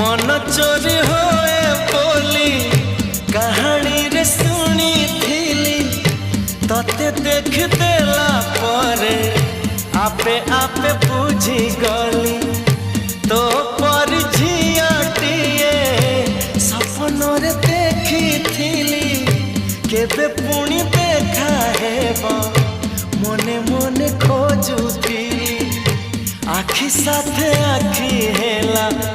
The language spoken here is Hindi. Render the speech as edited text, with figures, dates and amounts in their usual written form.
मन चोरी होए बोली कहानी रे सुनी थिली तते देख देला परे आपे आपे बुझी गली तो पर झियाटिए सपन रे देखी थिली केबे पुणी देखा हेबा मने मने खोजुती आखि साथे आखि हेला